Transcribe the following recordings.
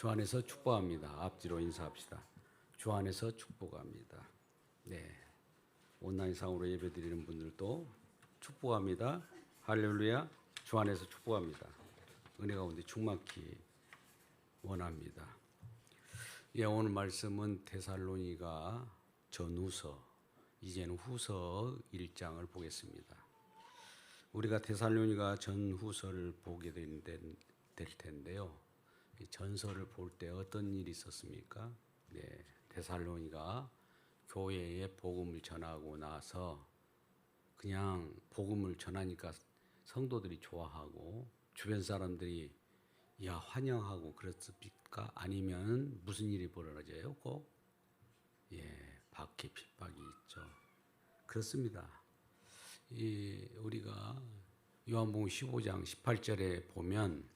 주 안에서 축복합니다. 앞뒤로 인사합시다. 주 안에서 축복합니다. 네, 온라인상으로 예배드리는 분들도 축복합니다. 할렐루야. 주 안에서 축복합니다. 은혜 가운데 충만히 원합니다. 예, 오늘 말씀은 데살로니가 전후서, 이제는 후서 1장을 보겠습니다. 우리가 데살로니가 전후서를 보게 될 텐데요. 이 전서를 볼 때 어떤 일이 있었습니까? 네, 데살로니가 교회에 복음을 전하고 나서 그냥 복음을 전하니까 성도들이 좋아하고 주변 사람들이 야 환영하고 그렇습니까? 아니면 무슨 일이 벌어져요? 꼭 박해 핍박이 있죠. 그렇습니다. 우리가 요한복음 15장 18절에 보면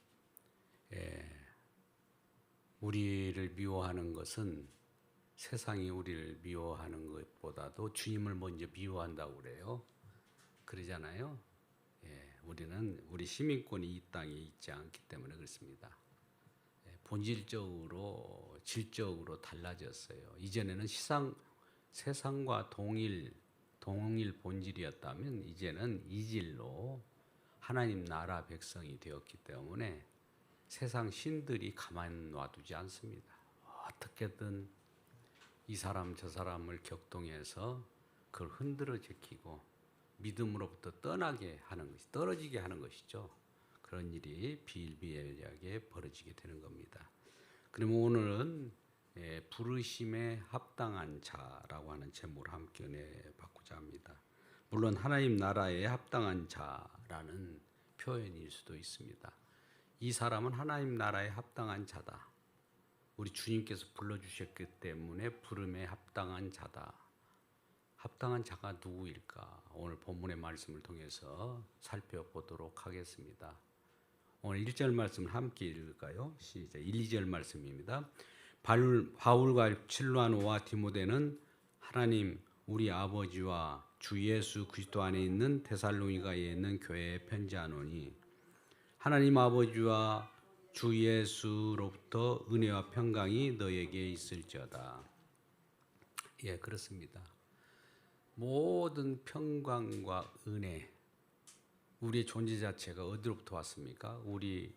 우리를 미워하는 것은 세상이 우리를 미워하는 것보다도 주님을 먼저 미워한다고 그래요. 그러잖아요. 우리는 우리 시민권이 이 땅에 있지 않기 때문에 그렇습니다. 본질적으로 질적으로 달라졌어요. 이전에는 세상과 동일 본질이었다면 이제는 이질로 하나님 나라 백성이 되었기 때문에 세상 신들이 가만 놔두지 않습니다. 어떻게든 이 사람 저 사람을 격동해서 그걸 흔들어 제키고 믿음으로부터 떨어지게 하는 것이죠. 그런 일이 비일비재하게 벌어지게 되는 겁니다. 그러면 오늘은 부르심에 합당한 자라고 하는 제목을 함께 은혜 받고자 합니다. 물론 하나님 나라에 합당한 자라는 표현일 수도 있습니다. 이 사람은 하나님 나라에 합당한 자다. 우리 주님께서 불러주셨기 때문에 부름에 합당한 자다. 합당한 자가 누구일까? 오늘 본문의 말씀을 통해서 살펴보도록 하겠습니다. 오늘 1절 말씀을 함께 읽을까요? 시작. 1, 2절 말씀입니다. 바울과 실라노와 디모데는 하나님 우리 아버지와 주 예수 그리스도 안에 있는 데살로니가에 있는 교회에 편지하노니 하나님 아버지와 주 예수로부터 은혜와 평강이 너에게 있을지어다. 예, 그렇습니다. 모든 평강과 은혜, 우리의 존재 자체가 어디로부터 왔습니까? 우리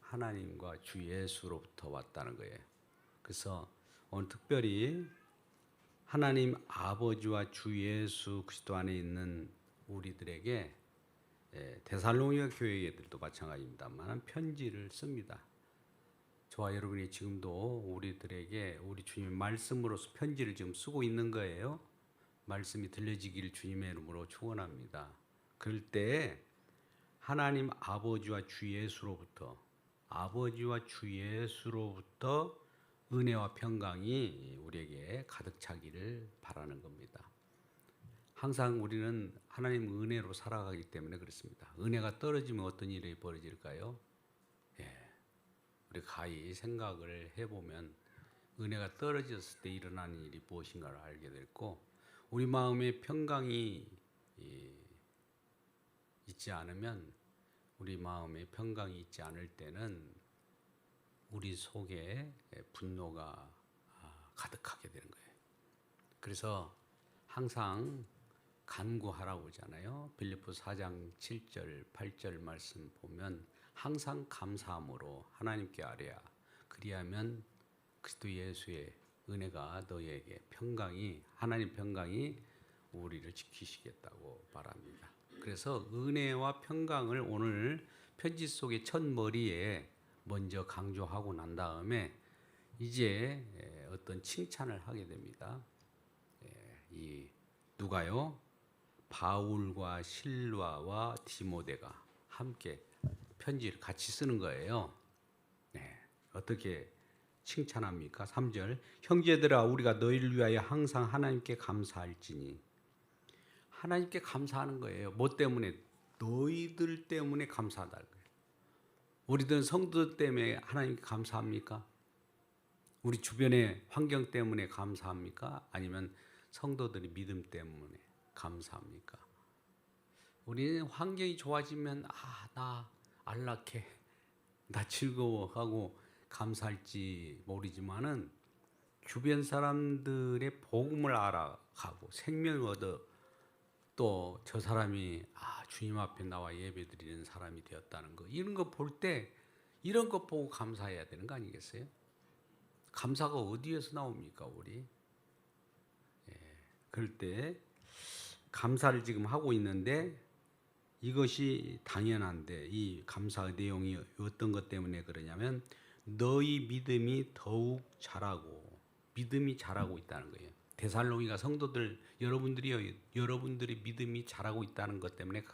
하나님과 주 예수로부터 왔다는 거예요. 그래서 오늘 특별히 하나님 아버지와 주 예수 그리스도 안에 있는 우리들에게 데살로니가 교회들도 마찬가지입니다만 편지를 씁니다. 저와 여러분이 지금도 우리들에게 우리 주님의 말씀으로서 편지를 지금 쓰고 있는 거예요. 말씀이 들려지기를 주님의 이름으로 축원합니다. 그럴 때 하나님 아버지와 주 예수로부터 은혜와 평강이 우리에게 가득 차기를 바라는 겁니다. 항상 우리는 하나님 은혜로 살아가기 때문에 그렇습니다. 은혜가 떨어지면 어떤 일이 벌어질까요? 우리 가히 생각을 해보면 은혜가 떨어졌을 때 일어나는 일이 무엇인가를 알게 됐고 우리 마음에 평강이 있지 않으면 우리 마음에 평강이 있지 않을 때는 우리 속에 분노가 가득하게 되는 거예요. 그래서 항상 간구하라고 하잖아요. 빌립보 4장 7절 8절 말씀 보면 항상 감사함으로 하나님께 아뢰야 그리하면 그리스도 예수의 은혜가 너희에게 하나님 평강이 우리를 지키시겠다고 바랍니다. 그래서 은혜와 평강을 오늘 편지 속의 첫 머리에 먼저 강조하고 난 다음에 이제 어떤 칭찬을 하게 됩니다. 누가요? 바울과 실라와 디모데가 함께 편지를 같이 쓰는 거예요. 어떻게 칭찬합니까? 3절 형제들아 우리가 너희를 위하여 항상 하나님께 감사할지니 하나님께 감사하는 거예요. 뭐 때문에? 너희들 때문에 감사하다. 우리들은 성도들 때문에 하나님께 감사합니까? 우리 주변의 환경 때문에 감사합니까? 아니면 성도들의 믿음 때문에 감사합니까? 우리는 환경이 좋아지면 나 안락해, 나 즐거워하고 감사할지 모르지만은 주변 사람들의 복음을 알아가고 생명을 얻어 또 저 사람이 주님 앞에 나와 예배드리는 사람이 되었다는 거, 이런 거 볼 때 이런 거 보고 감사해야 되는 거 아니겠어요? 감사가 어디에서 나옵니까, 우리? 그럴 때 감사를 지금 하고 있는데 이것이 당연한데 이 감사의 내용이 어떤 것 때문에 그러냐면 너희 믿음이 더욱 자라고, 믿음이 자라고 있다는 거예요. 데살로니가 성도들 여러분들이 믿음이 자라고 있다는 것 때문에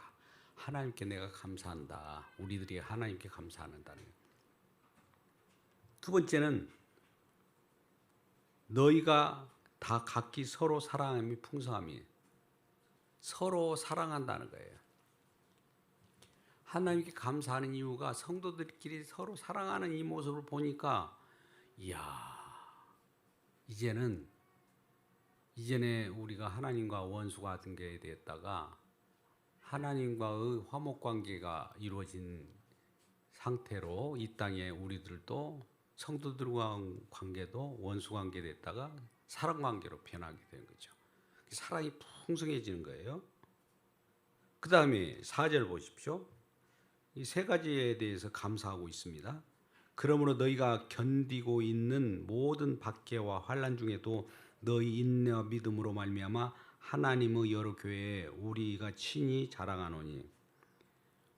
하나님께 내가 감사한다. 우리들이 하나님께 감사한다는 거예요. 두 번째는 너희가 다 각기 서로 사랑함이 풍성함이, 서로 사랑한다는 거예요. 하나님께 감사하는 이유가 성도들끼리 서로 사랑하는 이 모습을 보니까 이야, 이전에 우리가 하나님과 원수가 된 게 되었다가 하나님과의 화목 관계가 이루어진 상태로 이 땅에 우리들도 성도들과 관계도 원수 관계 됐다가 사랑 관계로 변하게 된 거죠. 사랑이 풍성해지는 거예요. 그 다음에 4절 보십시오. 이 세 가지에 대해서 감사하고 있습니다. 그러므로 너희가 견디고 있는 모든 박해와 환난 중에도 너희 인내와 믿음으로 말미암아 하나님의 여러 교회에 우리가 친히 자랑하노니.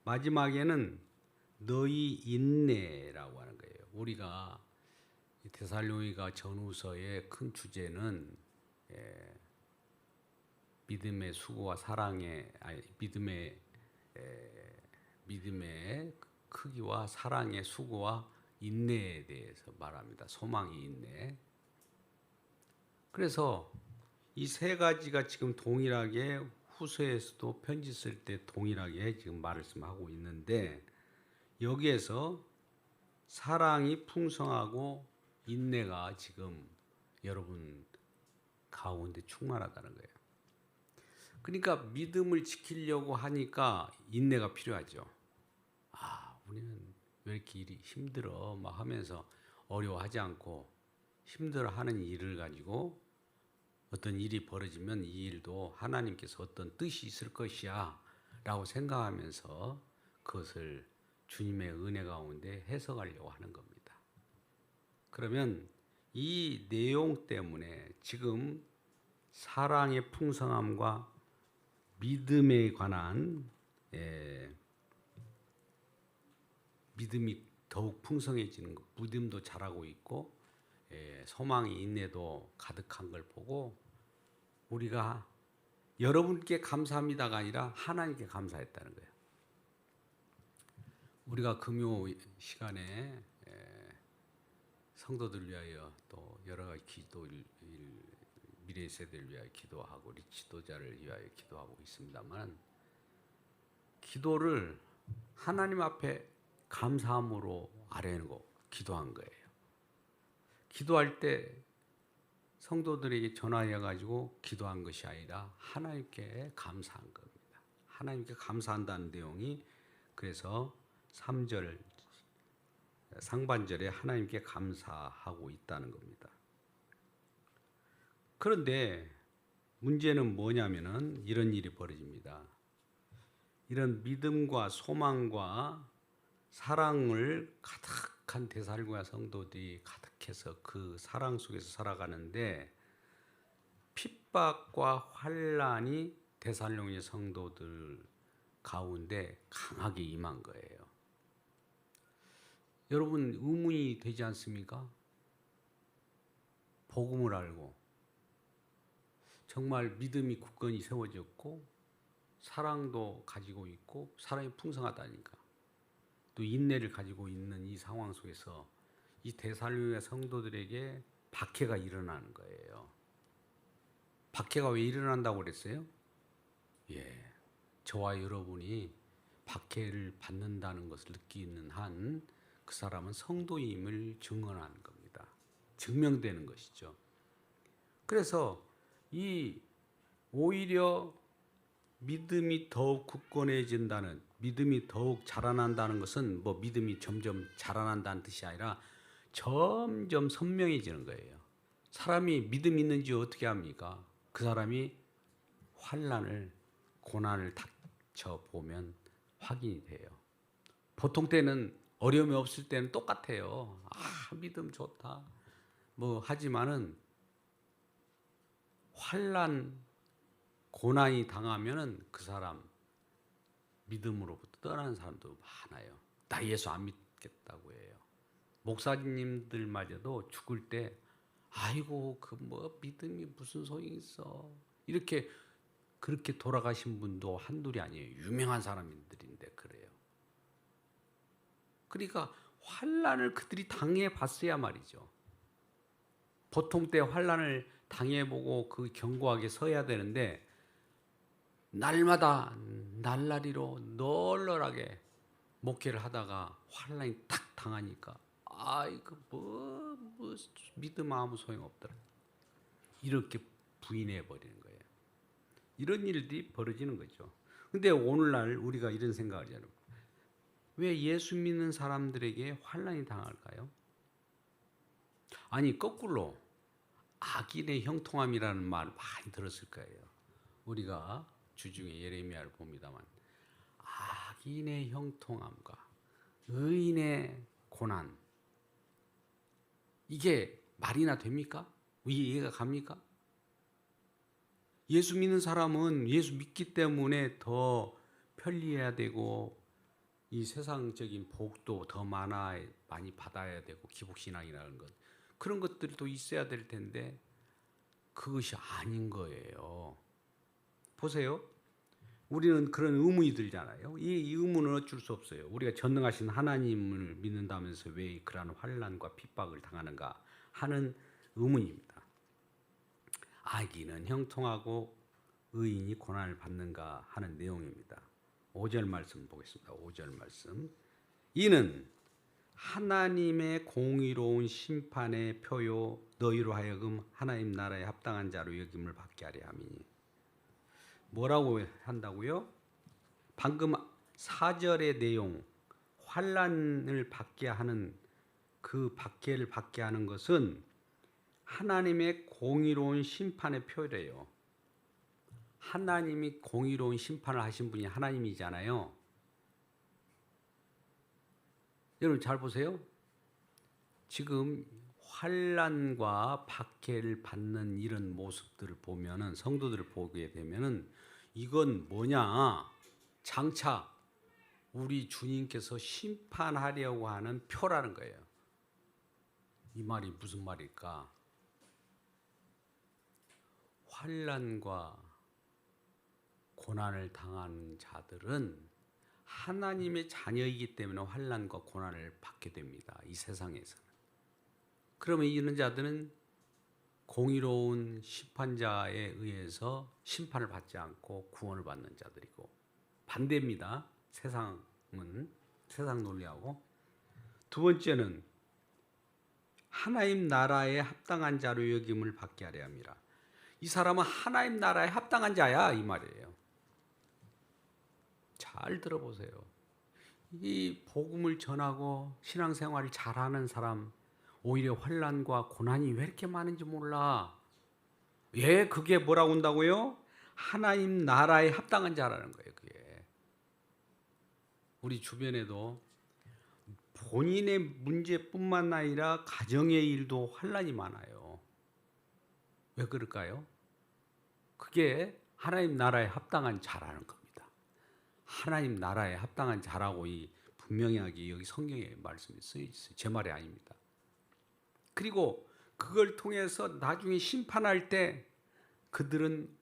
마지막에는 너희 인내라고 하는 거예요. 우리가 데살로니가 전후서의 큰 주제는 믿음의 수고와 사랑의 믿음의 크기와 사랑의 수고와 인내에 대해서 말합니다. 소망이 인내. 그래서 이 세 가지가 지금 동일하게 후서에서도 편지 쓸 때 동일하게 지금 말씀하고 있는데 여기에서 사랑이 풍성하고 인내가 지금 여러분 가운데 충만하다는 거예요. 그러니까 믿음을 지키려고 하니까 인내가 필요하죠. 우리는 왜 이렇게 일이 힘들어 막 하면서 어려워하지 않고 힘들어하는 일을 가지고 어떤 일이 벌어지면 이 일도 하나님께서 어떤 뜻이 있을 것이야 라고 생각하면서 그것을 주님의 은혜 가운데 해석하려고 하는 겁니다. 그러면 이 내용 때문에 지금 사랑의 풍성함과 믿음에 관한 믿음이 더욱 풍성해지는 것, 믿음도 자라고 있고 소망이 인내도 가득한 걸 보고 우리가 여러분께 감사합니다가 아니라 하나님께 감사했다는 거예요. 우리가 금요 시간에 성도들 위하여 또 여러 가지 미래 세대를 위하여 기도하고 우리 지도자를 위하여 기도하고 있습니다만 기도를 하나님 앞에 감사함으로 아뢰고 기도한 거예요. 기도할 때 성도들에게 전화해 가지고 기도한 것이 아니라 하나님께 감사한 겁니다. 하나님께 감사한다는 내용이 그래서 3절 상반절에 하나님께 감사하고 있다는 겁니다. 그런데 문제는 뭐냐면은 이런 일이 벌어집니다. 이런 믿음과 소망과 사랑을 가득한 데살로니가 성도들이 가득해서 그 사랑 속에서 살아가는데 핍박과 환난이 데살로니 성도들 가운데 강하게 임한 거예요. 여러분 의문이 되지 않습니까? 복음을 알고 정말 믿음이 굳건히 세워졌고 사랑도 가지고 있고 사랑이 풍성하다니까 또 인내를 가지고 있는 이 상황 속에서 이 데살로니가 성도들에게 박해가 일어나는 거예요. 박해가 왜 일어난다고 그랬어요? 저와 여러분이 박해를 받는다는 것을 느끼는 한 그 사람은 성도임을 증언하는 겁니다. 증명되는 것이죠. 그래서 이 오히려 믿음이 더욱 굳건해진다는, 믿음이 더욱 자라난다는 것은 뭐 믿음이 점점 자라난다는 뜻이 아니라 점점 선명해지는 거예요. 사람이 믿음 있는지 어떻게 합니까? 그 사람이 환난을 고난을 닥쳐 보면 확인이 돼요. 보통 때는 어려움이 없을 때는 똑같아요. 믿음 좋다. 뭐 하지만은 환난 고난이 당하면은 그 사람 믿음으로부터 떠나는 사람도 많아요. 나 예수 안 믿겠다고 해요. 목사님들마저도 죽을 때 아이고 그 뭐 믿음이 무슨 소용이 있어. 이렇게 그렇게 돌아가신 분도 한둘이 아니에요. 유명한 사람들인데 그래요. 그러니까 환난을 그들이 당해 봤어야 말이죠. 보통 때 환난을 당해 보고 그 견고하게 서야 되는데 날마다 날라리로 널널하게 목회를 하다가 환난이 탁 당하니까 이거 뭐 믿음 아무 소용 없더라. 이렇게 부인해 버리는 거예요. 이런 일들이 벌어지는 거죠. 근데 오늘날 우리가 이런 생각을 하잖아요. 왜 예수 믿는 사람들에게 환난이 당할까요? 아니 거꾸로 악인의 형통함이라는 말 많이 들었을 거예요. 우리가 주중에 예레미야를 봅니다만 악인의 형통함과 의인의 고난 이게 말이나 됩니까? 이해가 갑니까? 예수 믿는 사람은 예수 믿기 때문에 더 편리해야 되고 이 세상적인 복도 더 많이 받아야 되고 기복신앙이라는 것 그런 것들도 있어야 될 텐데 그것이 아닌 거예요. 보세요. 우리는 그런 의문이 들잖아요. 이 의문은 어쩔 수 없어요. 우리가 전능하신 하나님을 믿는다면서 왜 그러한 환난과 핍박을 당하는가 하는 의문입니다. 악인은 형통하고 의인이 고난을 받는가 하는 내용입니다. 5절 말씀 보겠습니다. 5절 말씀. 이는 하나님의 공의로운 심판의 표요 너희로 하여금 하나님 나라에 합당한 자로 여김을 받게 하려 함이니. 뭐라고 한다고요? 방금 4절의 내용 환난을 받게 하는 그 박해를 받게 하는 것은 하나님의 공의로운 심판의 표래요. 하나님이 공의로운 심판을 하신 분이 하나님이잖아요. 여러분 잘 보세요. 지금 환난과 박해를 받는 이런 모습들을 보면은 성도들을 보게 되면은 이건 뭐냐? 장차 우리 주님께서 심판하려고 하는 표라는 거예요. 이 말이 무슨 말일까? 환난과 고난을 당한 자들은 하나님의 자녀이기 때문에 환난과 고난을 받게 됩니다. 이 세상에서는. 그러면 이런 자들은 공의로운 심판자에 의해서 심판을 받지 않고 구원을 받는 자들이고 반대입니다. 세상은 세상 논리하고. 두 번째는 하나님 나라에 합당한 자로 여김을 받게 하려 합니다. 이 사람은 하나님 나라에 합당한 자야 이 말이에요. 잘 들어보세요. 이 복음을 전하고 신앙생활을 잘하는 사람 오히려 환난과 고난이 왜 이렇게 많은지 몰라. 왜 그게 뭐라고 한다고요? 하나님 나라에 합당한 자라는 거예요. 그게 우리 주변에도 본인의 문제뿐만 아니라 가정의 일도 환난이 많아요. 왜 그럴까요? 그게 하나님 나라에 합당한 자라는 겁니다. 하나님 나라에 합당한 자라고 분명하게 여기 성경에 말씀이 쓰여 있어요. 제 말이 아닙니다. 그리고 그걸 통해서 나중에 심판할 때 그들은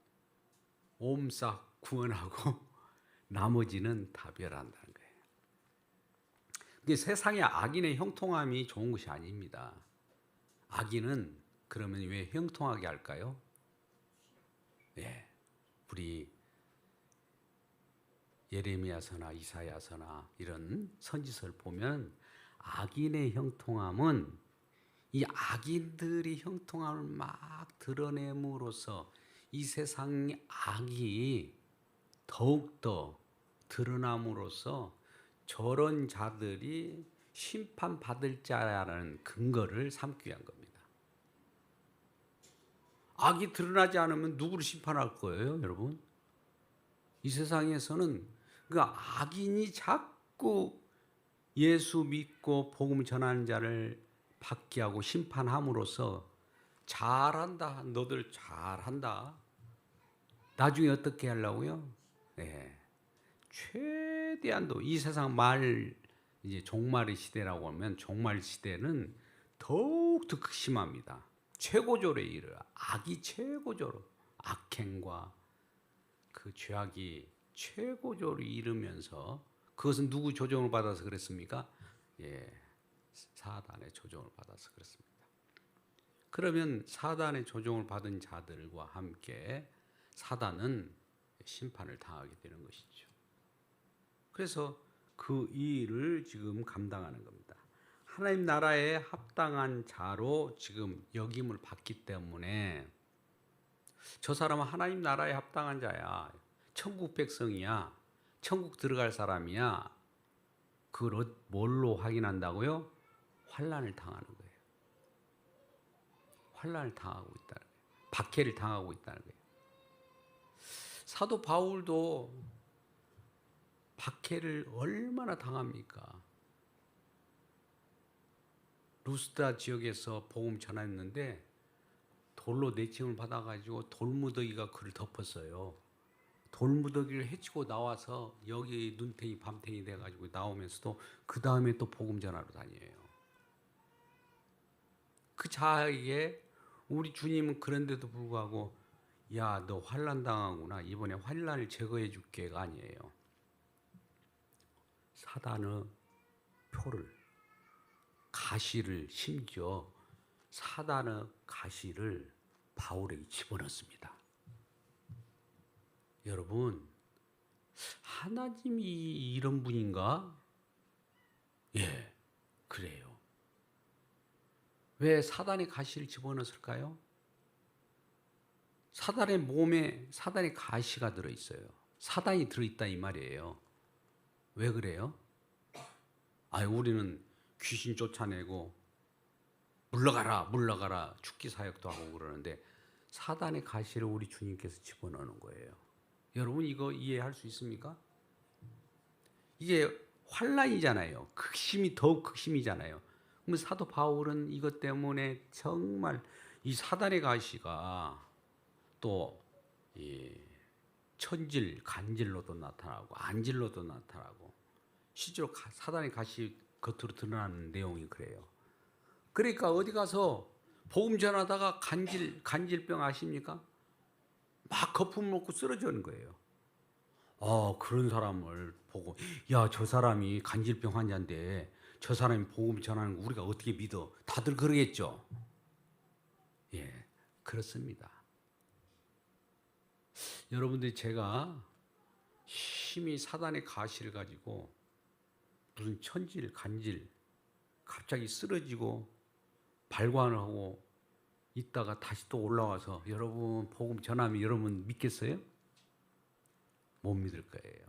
옴싹 구원하고 나머지는 다 멸한다는 거예요. 근데 세상의 악인의 형통함이 좋은 것이 아닙니다. 악인은 그러면 왜 형통하게 할까요? 예, 우리 예레미야서나 이사야서나 이런 선지서를 보면 악인의 형통함은 이 악인들이 형통함을 막 드러냄으로써 이 세상의 악이 더욱더 드러남으로써 저런 자들이 심판받을 자라는 근거를 삼기 위한 겁니다. 악이 드러나지 않으면 누구를 심판할 거예요, 여러분? 이 세상에서는 그 악인이 자꾸 예수 믿고 복음 전하는 자를 박해하고 심판함으로써 잘한다, 너들 잘한다. 나중에 어떻게 하려고요? 네. 최대한도 이 세상 이제 종말의 시대라고 하면 종말 시대는 더욱더 극심합니다. 최고조에 이르러 악이 최고조로 악행과 그 죄악이 최고조로 이르면서 그것은 누구 조종을 받아서 그랬습니까? 예, 사단의 조종을 받아서 그렇습니다. 그러면 사단의 조종을 받은 자들과 함께 사단은 심판을 당하게 되는 것이죠. 그래서 그 일을 지금 감당하는 겁니다. 하나님 나라에 합당한 자로 지금 역임을 받기 때문에 저 사람은 하나님 나라에 합당한 자야. 천국 백성이야. 천국 들어갈 사람이야. 그걸 뭘로 확인한다고요? 환난을 당하는 거예요. 환난을 당하고 있다는 거예요. 박해를 당하고 있다는 거예요. 사도 바울도 박해를 얼마나 당합니까? 루스드라 지역에서 복음 전했는데 돌로 내침을 받아가지고 돌무더기가 그를 덮었어요. 돌무더기를 헤치고 나와서 여기 눈탱이 밤탱이 돼가지고 나오면서도 그 다음에 또 복음 전하러 다녀요. 그 자에게 우리 주님은 그런데도 불구하고 야, 너 환난 당하구나. 이번에 환난을 제거해 줄게가 아니에요. 사단의 표를 가시를 심지어 사단의 가시를 바울에게 집어넣습니다. 여러분, 하나님이 이런 분인가? 예, 그래요. 왜 사단의 가시를 집어넣었을까요? 사단의 몸에 사단의 가시가 들어있어요. 사단이 들어있다 이 말이에요. 왜 그래요? 우리는 귀신 쫓아내고 물러가라 죽기 사역도 하고 그러는데 사단의 가시를 우리 주님께서 집어넣는 거예요. 여러분 이거 이해할 수 있습니까? 이게 환난이잖아요. 더욱 극심이잖아요. 그럼 사도 바울은 이것 때문에 정말 이 사단의 가시가 또 천질, 간질로도 나타나고 안질로도 나타나고 실제로 사단의 가시 겉으로 드러나는 내용이 그래요. 그러니까 어디 가서 복음 전하다가 간질병 아십니까? 막 거품 먹고 쓰러지는 거예요. 그런 사람을 보고 야, 저 사람이 간질병 환자인데 저 사람이 복음 전하는 거 우리가 어떻게 믿어? 다들 그러겠죠. 예, 그렇습니다. 여러분들이 제가 심히 사단의 가시를 가지고 무슨 천질, 간질 갑자기 쓰러지고 발관을 하고 있다가 다시 또 올라와서 여러분 복음 전하면 여러분 믿겠어요? 못 믿을 거예요.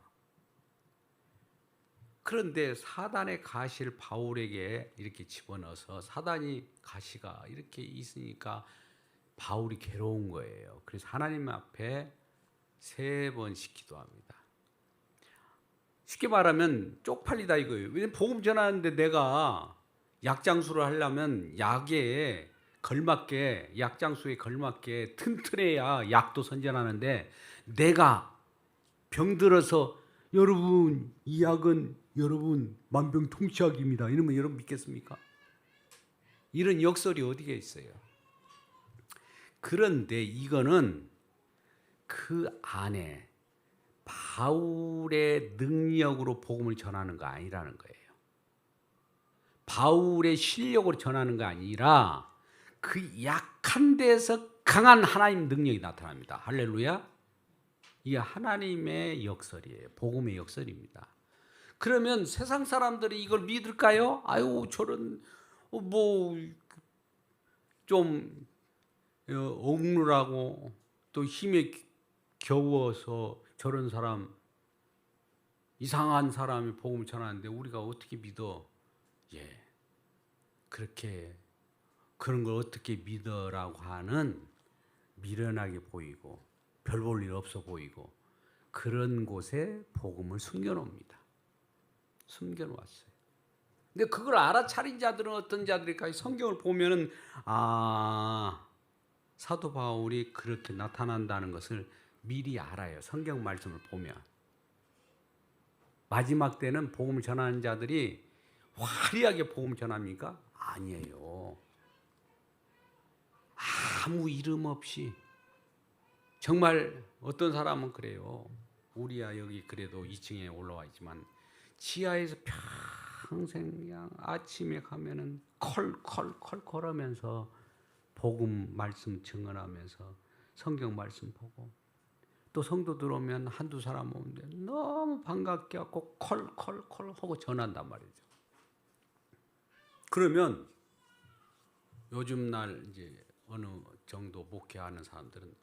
그런데 사단의 가시를 바울에게 이렇게 집어넣어서 사단이 가시가 이렇게 있으니까 바울이 괴로운 거예요. 그래서 하나님 앞에 3번씩 기도합니다. 쉽게 말하면 쪽팔리다 이거예요. 왜냐면 복음 전하는데 내가 약장수를 하려면 약에 걸맞게 약장수에 걸맞게 튼튼해야 약도 선전하는데 내가 병들어서 여러분 이 약은 여러분 만병통치약입니다. 이러면 여러분 믿겠습니까? 이런 역설이 어디에 있어요? 그런데 이거는 그 안에 바울의 능력으로 복음을 전하는 거 아니라는 거예요. 바울의 실력으로 전하는 거 아니라 그 약한 데서 강한 하나님 능력이 나타납니다. 할렐루야. 이게 하나님의 역설이에요. 복음의 역설입니다. 그러면 세상 사람들이 이걸 믿을까요? 저런 좀 억울하고 또 힘에 겨워서 저런 사람 이상한 사람이 복음을 전하는데 우리가 어떻게 믿어? 예, 그렇게 그런 걸 어떻게 믿어라고 하는 미련하게 보이고 별 볼 일 없어 보이고 그런 곳에 복음을 숨겨놓습니다. 숨겨놓았어요. 근데 그걸 알아차린 자들은 어떤 자들일까요? 성경을 보면은 사도 바울이 그렇게 나타난다는 것을 미리 알아요. 성경 말씀을 보면. 마지막 때는 복음을 전하는 자들이 화려하게 복음 전합니까? 아니에요. 아무 이름 없이 정말 어떤 사람은 그래요. 우리야 여기 그래도 2층에 올라와 있지만 지하에서 평생 그냥 아침에 가면은 컬컬컬컬 하면서 복음 말씀 증언하면서 성경 말씀 보고 또 성도 들어오면 한두 사람 오는데 너무 반갑게 하고 컬컬컬 하고 전한단 말이죠. 그러면 요즘 날 이제 어느 정도 목회하는 사람들은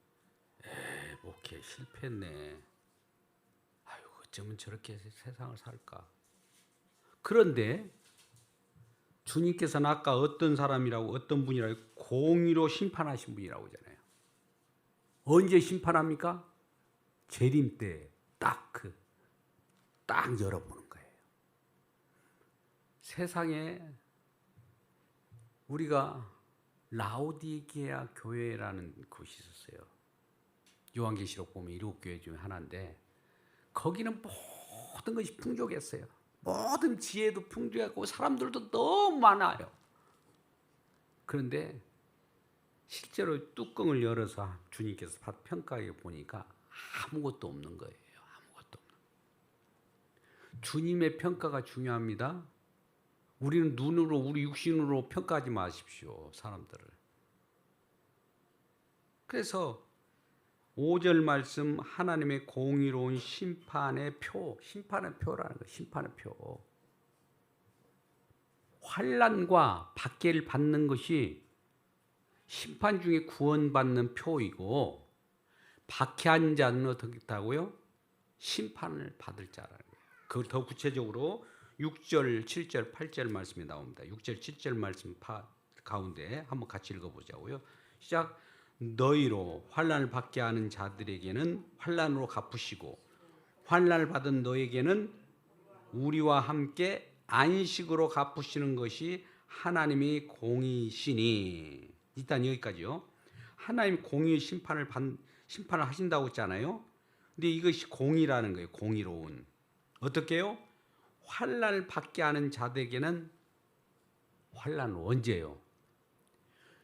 목회 실패했네. 아유 어쩌면 저렇게 세상을 살까. 그런데 주님께서는 아까 어떤 사람이라고 어떤 분이라고 공의로 심판하신 분이라고 하잖아요. 언제 심판합니까? 재림 때 딱 열어보는 거예요. 세상에 우리가 라오디게아 교회라는 곳이 있었어요. 요한계시록 보면 7교회 중에 하나인데 거기는 모든 것이 풍족했어요. 모든 지혜도 풍족하고 사람들도 너무 많아요. 그런데 실제로 뚜껑을 열어서 주님께서 평가해 보니까 아무것도 없는 거예요. 아무것도 없는. 주님의 평가가 중요합니다. 우리는 눈으로 우리 육신으로 평가하지 마십시오. 사람들을. 그래서 5절 말씀 하나님의 공의로운 심판의 심판의 표라는 거예요. 심판의 표. 환난과 박해를 받는 것이 심판 중에 구원받는 표이고 박해한 자는 어떻게 했다고요? 심판을 받을 자라는 거예요. 그걸 더 구체적으로 6절, 7절, 8절 말씀이 나옵니다. 6절, 7절 말씀 가운데 한번 같이 읽어보자고요. 시작. 너희로 환난을 받게 하는 자들에게는 환난으로 갚으시고 환난을 받은 너에게는 우리와 함께 안식으로 갚으시는 것이 하나님이 공의시니. 일단 여기까지요. 하나님 공의의 심판을 하신다고 했잖아요. 근데 이것이 공의라는 거예요. 공의로운. 어떻게 해요? 환난을 받게 하는 자들에게는 환난은 언제요?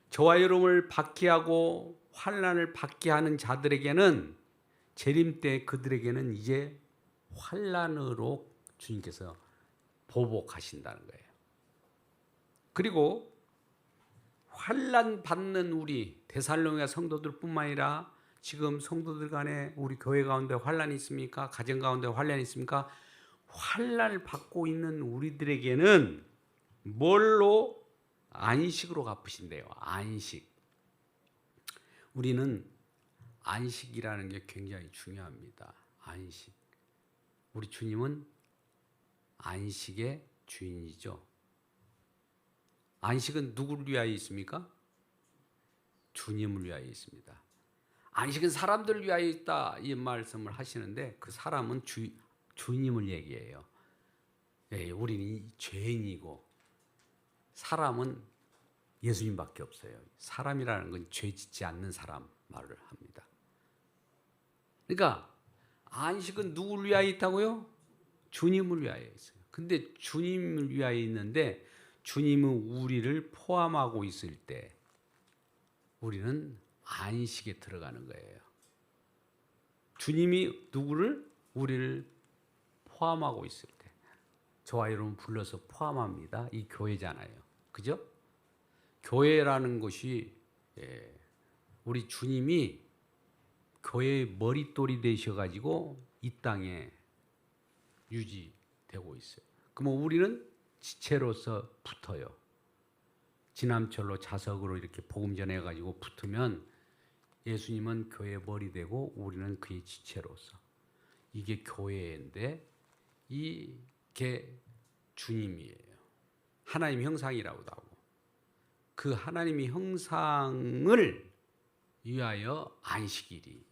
저와 여러분을 박해하고 환난을 받게 하는 자들에게는 재림 때 그들에게는 이제 환난으로 주님께서 보복하신다는 거예요. 그리고 환난 받는 우리 데살로니가 성도들뿐만 아니라 지금 성도들 간에 우리 교회 가운데 환난이 있습니까? 가정 가운데 환난이 있습니까? 환난을 받고 있는 우리들에게는 뭘로 안식으로 갚으신대요. 안식. 우리는 안식이라는 게 굉장히 중요합니다. 안식. 우리 주님은 안식의 주인이죠. 안식은 누구를 위하여 있습니까? 주님을 위하여 있습니다. 안식은 사람들을 위하여 있다 이 말씀을 하시는데 그 사람은 주님을 얘기해요. 예, 우리는 죄인이고 사람은 예수님밖에 없어요. 사람이라는 건 죄 짓지 않는 사람 말을 합니다. 그러니까 안식은 누구를 위하여 있다고요? 주님을 위하여 있어요. 근데 주님을 위하여 있는데 주님은 우리를 포함하고 있을 때 우리는 안식에 들어가는 거예요. 주님이 우리를 포함하고 있을 때 저와 여러분 불러서 포함합니다. 이 교회잖아요. 그죠? 교회라는 것이 우리 주님이 교회의 머릿돌이 되셔가지고 이 땅에 유지되고 있어요. 그러면 우리는 지체로서 붙어요. 지남철로 자석으로 이렇게 복음 전해가지고 붙으면 예수님은 교회의 머리 되고 우리는 그의 지체로서. 이게 교회인데 이게 주님이에요. 하나님 형상이라고도 하고 그 하나님의 형상을 위하여 안식이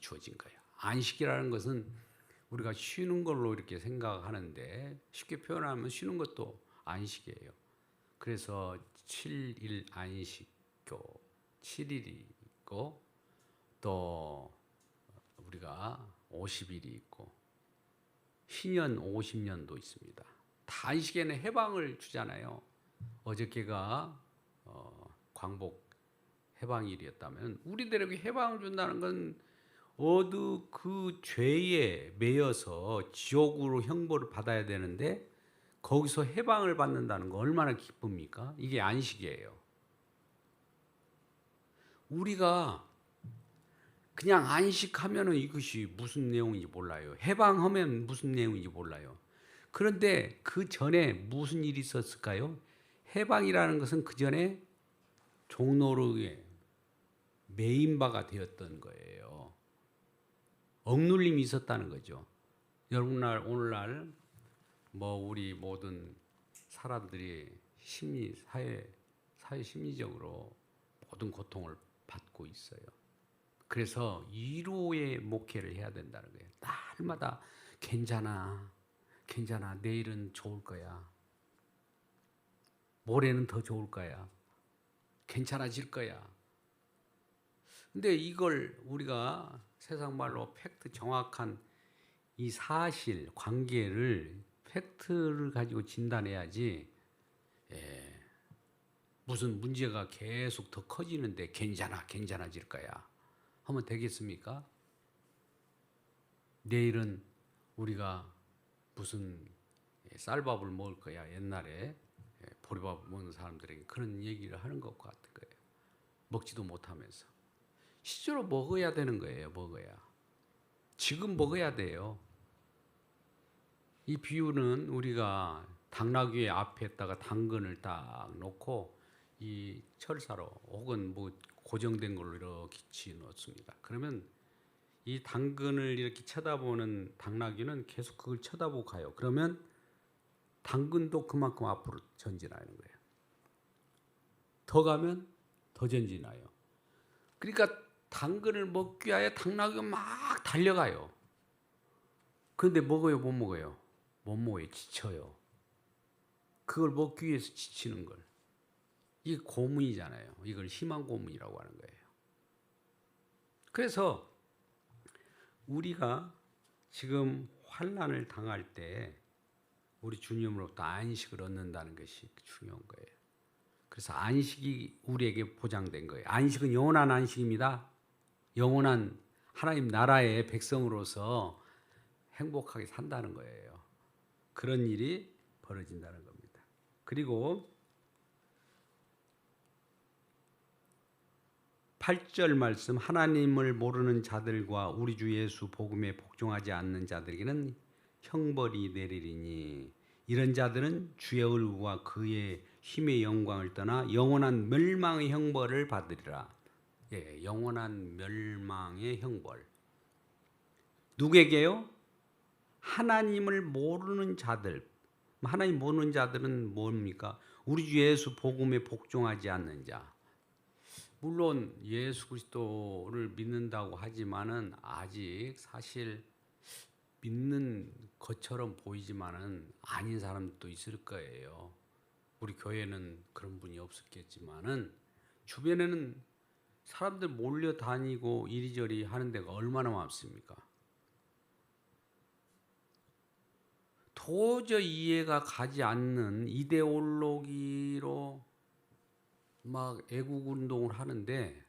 주어진 거예요. 안식이라는 것은 우리가 쉬는 걸로 이렇게 생각하는데 쉽게 표현하면 쉬는 것도 안식이에요. 그래서 7일 안식교, 7일이 있고 또 우리가 50일이 있고 희년 50년도 있습니다. 다 안식에는 해방을 주잖아요. 어저께가 광복 해방일이었다면 우리들에게 해방을 준다는 건 어느 그 죄에 매여서 지옥으로 형벌을 받아야 되는데 거기서 해방을 받는다는 거 얼마나 기쁩니까? 이게 안식이에요. 우리가 그냥 안식하면은 이것이 무슨 내용인지 몰라요. 해방하면 무슨 내용인지 몰라요. 그런데 그 전에 무슨 일이 있었을까요? 해방이라는 것은 그 전에 종노릇에 매인바가 되었던 거예요. 억눌림이 있었다는 거죠. 오늘날 우리 모든 사람들이 사회 심리적으로 모든 고통을 받고 있어요. 그래서 위로의 목회를 해야 된다는 거예요. 날마다 괜찮아, 내일은 좋을 거야. 모레는 더 좋을 거야. 괜찮아질 거야. 근데 이걸 우리가 세상 말로 팩트, 정확한 이 사실, 관계를 팩트를 가지고 진단해야지. 무슨 문제가 계속 더 커지는데 괜찮아질 거야 하면 되겠습니까? 내일은 우리가 무슨 쌀밥을 먹을 거야. 옛날에 보리밥 먹는 사람들에게 그런 얘기를 하는 것 같은 거예요. 먹지도 못하면서. 실제로 먹어야 되는 거예요. 먹어야. 지금 먹어야 돼요. 이 비유는 우리가 당나귀의 앞에다가 당근을 딱 놓고 이 철사로 혹은 고정된 걸로 이렇게 치 놓습니다. 그러면 이 당근을 이렇게 쳐다보는 당나귀는 계속 그걸 쳐다보고 가요. 그러면 당근도 그만큼 앞으로 전진하는 거예요. 더 가면 더 전진해요. 그러니까 당근을 먹기 위하여 당나귀가 막 달려가요. 그런데 먹어요, 못 먹어요? 못 먹어요. 지쳐요. 그걸 먹기 위해서 지치는 걸. 이게 고문이잖아요. 이걸 희망 고문이라고 하는 거예요. 그래서 우리가 지금 환난을 당할 때 우리 주님으로부터 안식을 얻는다는 것이 중요한 거예요. 그래서 안식이 우리에게 보장된 거예요. 안식은 영원한 안식입니다. 영원한 하나님 나라의 백성으로서 행복하게 산다는 거예요. 그런 일이 벌어진다는 겁니다. 그리고 8절 말씀, 하나님을 모르는 자들과 우리 주 예수 복음에 복종하지 않는 자들에게는 형벌이 내리리니 이런 자들은 주의 얼굴과 그의 힘의 영광을 떠나 영원한 멸망의 형벌을 받으리라. 영원한 멸망의 형벌. 누구에게요? 하나님을 모르는 자들. 하나님 모르는 자들은 뭡니까? 우리 주 예수 복음에 복종하지 않는 자. 물론 예수 그리스도를 믿는다고 하지만은 아직 사실 믿는 것처럼 보이지만은 아닌 사람도 있을 거예요. 우리 교회는 그런 분이 없었겠지만은 주변에는 사람들 몰려다니고 이리저리 하는 데가 얼마나 많습니까? 도저히 이해가 가지 않는 이데올로기로 막 애국 운동을 하는데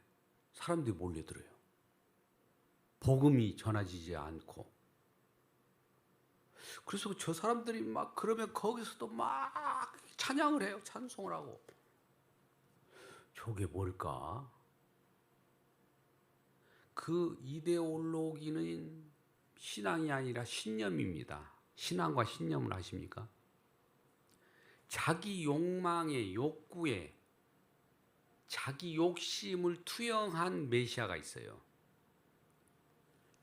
사람들이 몰려들어요. 복음이 전해지지 않고. 그래서 저 사람들이 막 그러면 거기서도 막 찬양을 해요. 찬송을 하고. 저게 뭘까? 그 이데올로기는 신앙이 아니라 신념입니다. 신앙과 신념을 아십니까? 자기 욕망의 욕구에 자기 욕심을 투영한 메시아가 있어요.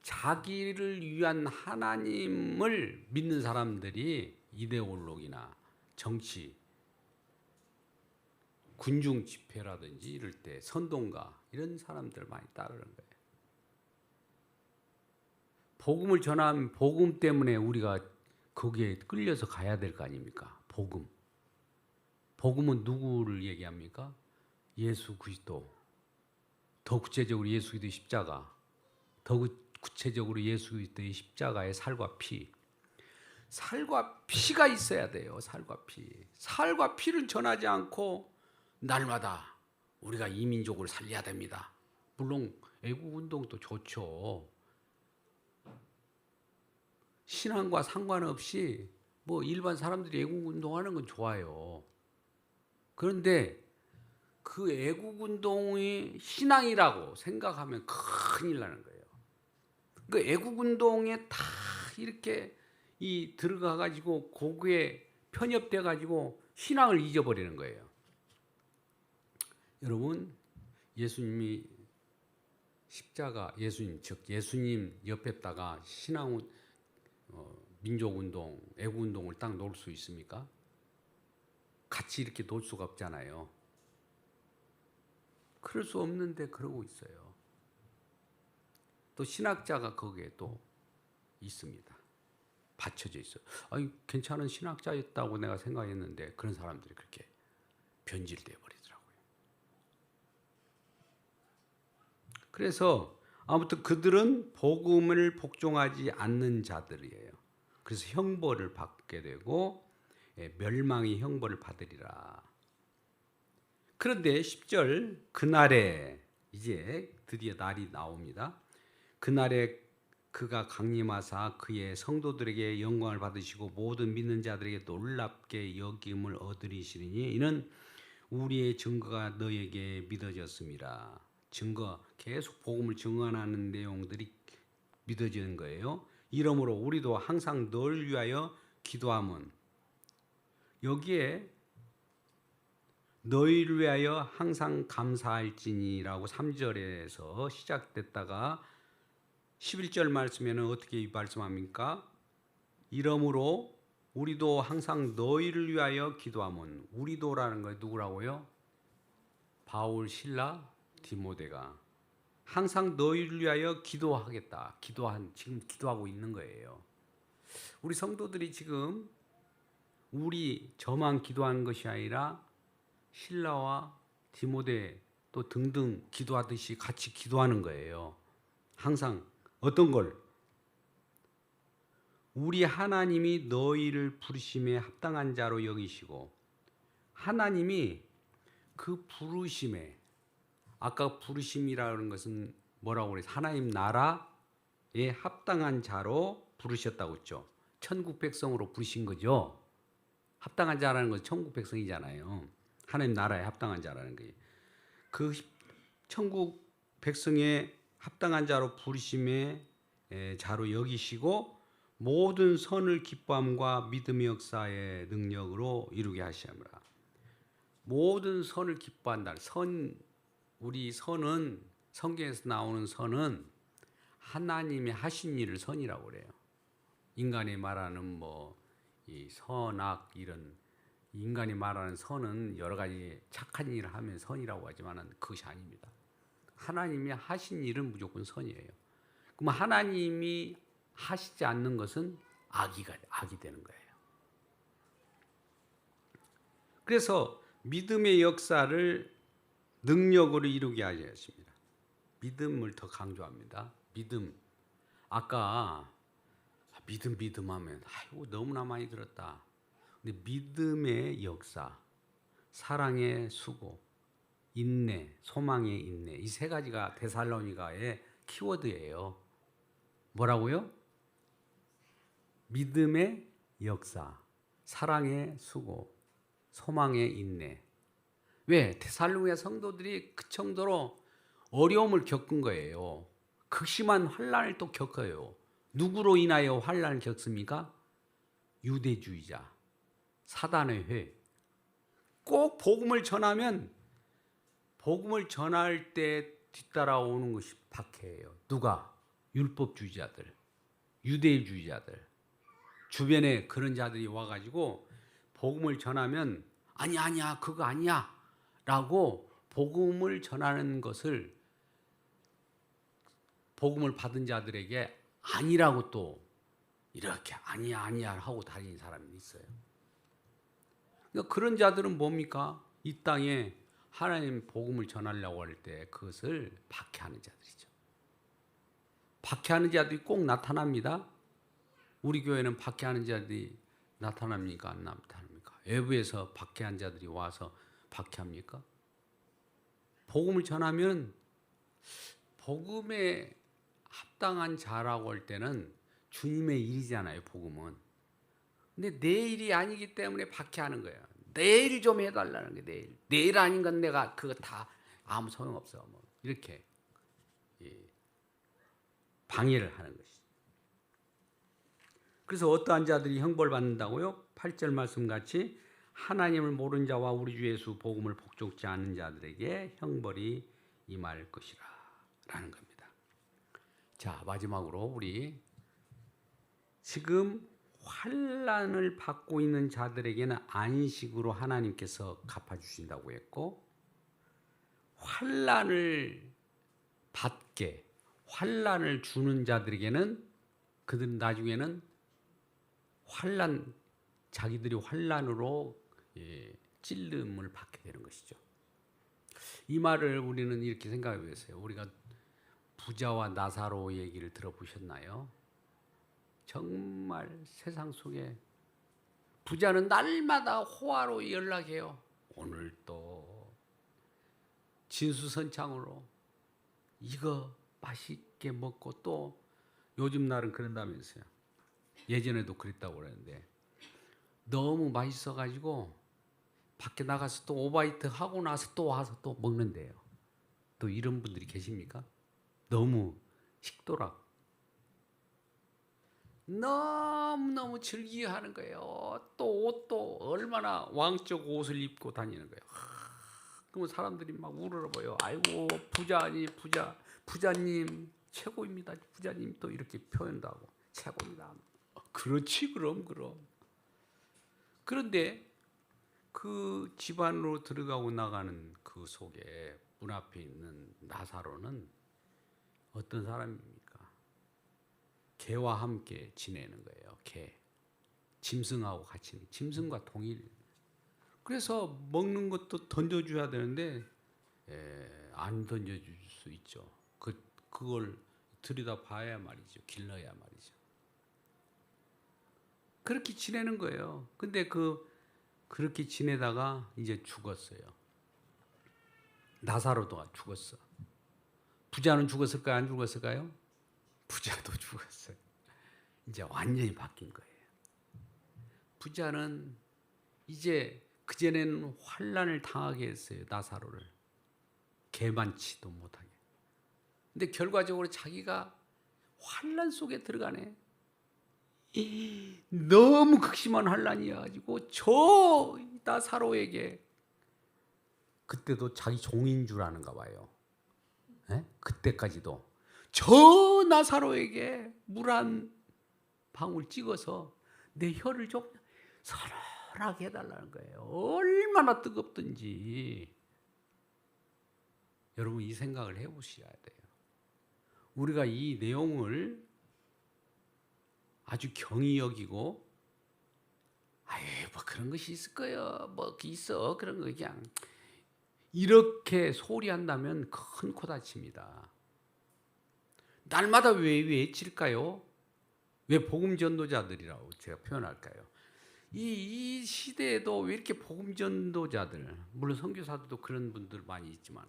자기를 위한 하나님을 믿는 사람들이 이데올로기나 정치, 군중 집회라든지 이럴 때 선동가 이런 사람들 많이 따르는 거예요. 복음을 전하면 복음 때문에 우리가 거기에 끌려서 가야 될 거 아닙니까? 복음. 복음은 누구를 얘기합니까? 예수 그리스도. 더 구체적으로 예수 그리스도의 십자가. 더 구체적으로 예수 그리스도의 십자가의 살과 피. 살과 피가 있어야 돼요. 살과 피. 살과 피를 전하지 않고 날마다 우리가 이민족을 살려야 됩니다. 물론 애국운동도 좋죠. 신앙과 상관없이 뭐 일반 사람들이 애국운동하는 건 좋아요. 그런데 그 애국운동이 신앙이라고 생각하면 큰일 나는 거예요. 그 애국운동에 다 이렇게 들어가가지고 거기에 편협돼가지고 신앙을 잊어버리는 거예요. 여러분, 예수님이 십자가, 예수님 옆에다가 민족운동, 애국운동을 딱 놓을 수 있습니까? 같이 이렇게 놓을 수가 없잖아요. 그럴 수 없는데 그러고 있어요. 또 신학자가 거기에 또 있습니다. 받쳐져 있어요. 아니, 괜찮은 신학자였다고 내가 생각했는데 그런 사람들이 그렇게 변질되어 버리더라고요. 그래서 아무튼 그들은 복음을 복종하지 않는 자들이에요. 그래서 형벌을 받게 되고 멸망의 형벌을 받으리라. 그런데 10절 그날에 이제 드디어 날이 나옵니다. 그날에 그가 강림하사 그의 성도들에게 영광을 받으시고 모든 믿는 자들에게 놀랍게 여김을 얻으리시리니 이는 우리의 증거가 너에게 믿어졌습니다. 증거, 계속 복음을 증언하는 내용들이 믿어지는 거예요. 이러므로 우리도 항상 널 위하여 기도함은, 여기에 너희를 위하여 항상 감사할지니라고 3절에서 시작됐다가 11절 말씀에는 어떻게 말씀합니까? 이러므로 우리도 항상 너희를 위하여 기도함은, 우리도라는 거 누구라고요? 바울, 실라, 디모데가 항상 너희를 위하여 기도하겠다. 지금 기도하고 있는 거예요. 우리 성도들이 지금 저만 기도하는 것이 아니라 실라와 디모데 또 등등 기도하듯이 같이 기도하는 거예요. 항상 어떤 걸? 우리 하나님이 너희를 부르심에 합당한 자로 여기시고, 하나님이 그 부르심에, 아까 부르심이라는 것은 뭐라고 그래요? 하나님 나라에 합당한 자로 부르셨다고 했죠. 천국 백성으로 부르신 거죠. 합당한 자라는 것은 천국 백성이잖아요. 하나님 나라에 합당한 자라는 거예요. 그 천국 백성에 합당한 자로 부르심의 자로 여기시고 모든 선을 기뻐함과 믿음의 역사의 능력으로 이루게 하시옵니다. 모든 선을 기뻐한다. 우리 선은, 성경에서 나오는 선은 하나님이 하신 일을 선이라고 그래요. 인간이 말하는 이 선악 이런, 인간이 말하는 선은 여러 가지 착한 일을 하면 선이라고 하지만 그것이 아닙니다. 하나님이 하신 일은 무조건 선이에요. 그럼 하나님이 하시지 않는 것은 악이 되는 거예요. 그래서 믿음의 역사를 능력으로 이루게 하셨습니다. 믿음을 더 강조합니다. 믿음. 아까 믿음 하면 아이고 너무나 많이 들었다. 근데 믿음의 역사, 사랑의 수고, 인내, 소망의 인내, 이 세 가지가 데살로니가의 키워드예요. 뭐라고요? 믿음의 역사, 사랑의 수고, 소망의 인내. 왜? 데살로니가 성도들이 그 정도로 어려움을 겪은 거예요. 극심한 환난을 또 겪어요. 누구로 인하여 환난을 겪습니까? 유대주의자, 사단의 회. 꼭 복음을 전하면 복음을 전할 때 뒤따라오는 것이 박해예요. 누가? 율법주의자들, 유대주의자들. 주변에 그런 자들이 와가지고 복음을 전하면 아니야 아니야 그거 아니야 라고 복음을 전하는 것을 복음을 받은 자들에게 아니라고 또 이렇게 아니야 아니야 하고 다니는 사람이 있어요. 그러니까 그런 자들은 뭡니까? 이 땅에 하나님 복음을 전하려고 할 때 그것을 박해하는 자들이죠. 박해하는 자들이 꼭 나타납니다. 우리 교회는 박해하는 자들이 나타납니까? 안 나타납니까? 외부에서 박해한 자들이 와서 박해합니까? 복음을 전하면 복음에 합당한 자라고 할 때는 주님의 일이잖아요. 복음은. 근데 내 일이 아니기 때문에 박해하는 거예요. 내일 좀 해달라는 게 내일. 내일 아닌 건 내가 그거 다 아무 소용없어. 뭐 이렇게 방해를 하는 것이죠. 그래서 어떠한 자들이 형벌 받는다고요? 8절 말씀 같이 하나님을 모르는 자와 우리 주 예수 복음을 복종치 않는 자들에게 형벌이 임할 것이라 라는 겁니다. 자, 마지막으로 우리 지금 환난을 받고 있는 자들에게는 안식으로 하나님께서 갚아주신다고 했고, 환난을 받게 환난을 주는 자들에게는 그들은 나중에는 자기들이 환난으로 찔림을 받게 되는 것이죠. 이 말을 우리는 이렇게 생각해 보세요. 우리가 부자와 나사로 얘기를 들어보셨나요? 정말 세상 속에 부자는 날마다 호화로 연락해요. 오늘 또 진수선창으로 이거 맛있게 먹고 또 요즘 날은 그런다면서요. 예전에도 그랬다고 그러는데 너무 맛있어가지고 밖에 나가서 또 오바이트 하고 나서 또 와서 또 먹는데요. 또 이런 분들이 계십니까? 너무 식도락 너무너무 즐기하는 거예요. 또 옷도 얼마나 왕적 옷을 입고 다니는 거예요. 그러면 사람들이 막 우러러봐요. 아이고 부자님 최고입니다. 부자님 또 이렇게 표현도 하고 최고입니다. 그렇지 그럼. 그런데 그 집 안으로 들어가고 나가는 그 속에 문 앞에 있는 나사로는 어떤 사람입니까? 개와 함께 지내는 거예요. 개. 짐승하고 같이 짐승과 동일. 그래서 먹는 것도 던져줘야 되는데 안 던져줄 수 있죠. 그걸 들여다 봐야 말이죠. 길러야 말이죠. 그렇게 지내는 거예요. 근데 그렇게 지내다가 이제 죽었어요. 나사로도 죽었어. 부자는 죽었을까요? 안 죽었을까요? 부자도 죽었어요. 이제 완전히 바뀐 거예요. 부자는 이제 그전에는 환난을 당하게 했어요. 나사로를. 개만치도 못하게. 근데 결과적으로 자기가 환난 속에 들어가네. 너무 극심한 환난이어가지고 저 나사로에게 그때도 자기 종인 줄 아는가 봐요. 네? 그때까지도 저 나사로에게 물 한 방울 찍어서 내 혀를 좀 서늘하게 해달라는 거예요. 얼마나 뜨겁든지. 여러분 이 생각을 해보셔야 돼요. 우리가 이 내용을 아주 경히 여기고 아유 뭐 그런 것이 있을 거예요. 뭐 있어 그런 거 그냥 이렇게 소리한다면 큰 코 다칩니다. 날마다 왜 외칠까요? 왜 복음 전도자들이라고 제가 표현할까요? 이 시대에도 왜 이렇게 복음 전도자들, 물론 선교사들도 그런 분들 많이 있지만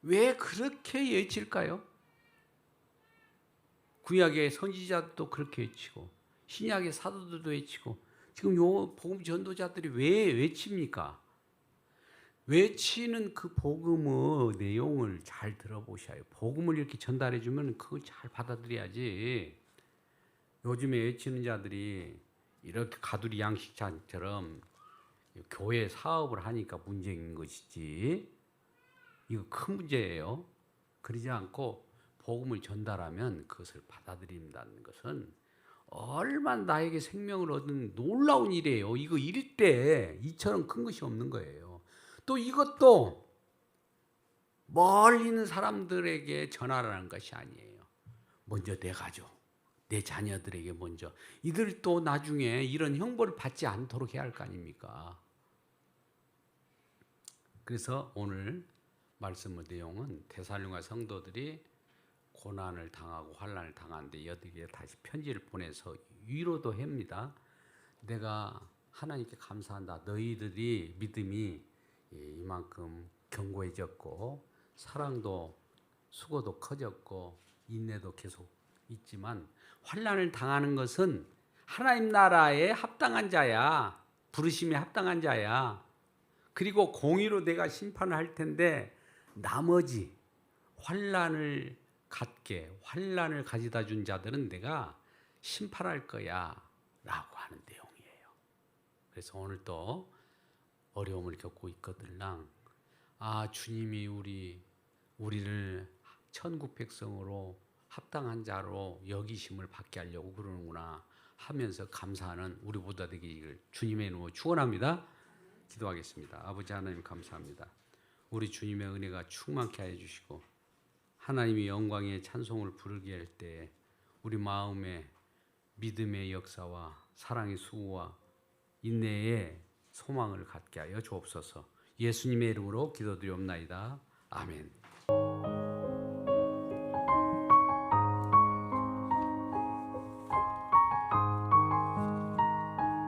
왜 그렇게 외칠까요? 구약의 선지자도 그렇게 외치고 신약의 사도들도 외치고 지금 요 복음 전도자들이 왜 외칩니까? 외치는 그 복음의 내용을 잘 들어보셔야 해요. 복음을 이렇게 전달해 주면 그걸 잘 받아들여야지. 요즘에 외치는 자들이 이렇게 가두리 양식장처럼 교회 사업을 하니까 문제인 것이지 이거 큰 문제예요. 그러지 않고 복음을 전달하면 그것을 받아들인다는 것은 얼마나 나에게 생명을 얻은 놀라운 일이에요. 이거 일대 이처럼 큰 것이 없는 거예요. 또 이것도 멀리 있는 사람들에게 전하라는 것이 아니에요. 먼저 내 가족, 내 자녀들에게 먼저. 이들 또 나중에 이런 형벌을 받지 않도록 해야 할 거 아닙니까? 그래서 오늘 말씀의 내용은 데살로니가 성도들이 고난을 당하고 환난을 당하는데 여기에 다시 편지를 보내서 위로도 합니다. 내가 하나님께 감사한다. 너희들이 믿음이 이만큼 견고해졌고 사랑도 수고도 커졌고 인내도 계속 있지만 환난을 당하는 것은 하나님 나라에 합당한 자야. 부르심에 합당한 자야. 그리고 공의로 내가 심판을 할 텐데 나머지 환난을 가져다 준 자들은 내가 심판할 거야 라고 하는 내용이에요. 그래서 오늘 또 어려움을 겪고 있거들랑 주님이 우리를 천국 백성으로 합당한 자로 여기심을 받게 하려고 그러는구나 하면서 감사하는 우리 모두가 되기를 주님의 이름으로 축원합니다. 기도하겠습니다. 아버지 하나님 감사합니다. 우리 주님의 은혜가 충만케 하여 주시고 하나님이 영광의 찬송을 부르게 할 때 우리 마음에 믿음의 역사와 사랑의 수고와 인내의 소망을 갖게 하여 주옵소서. 예수님의 이름으로 기도드리옵나이다. 아멘.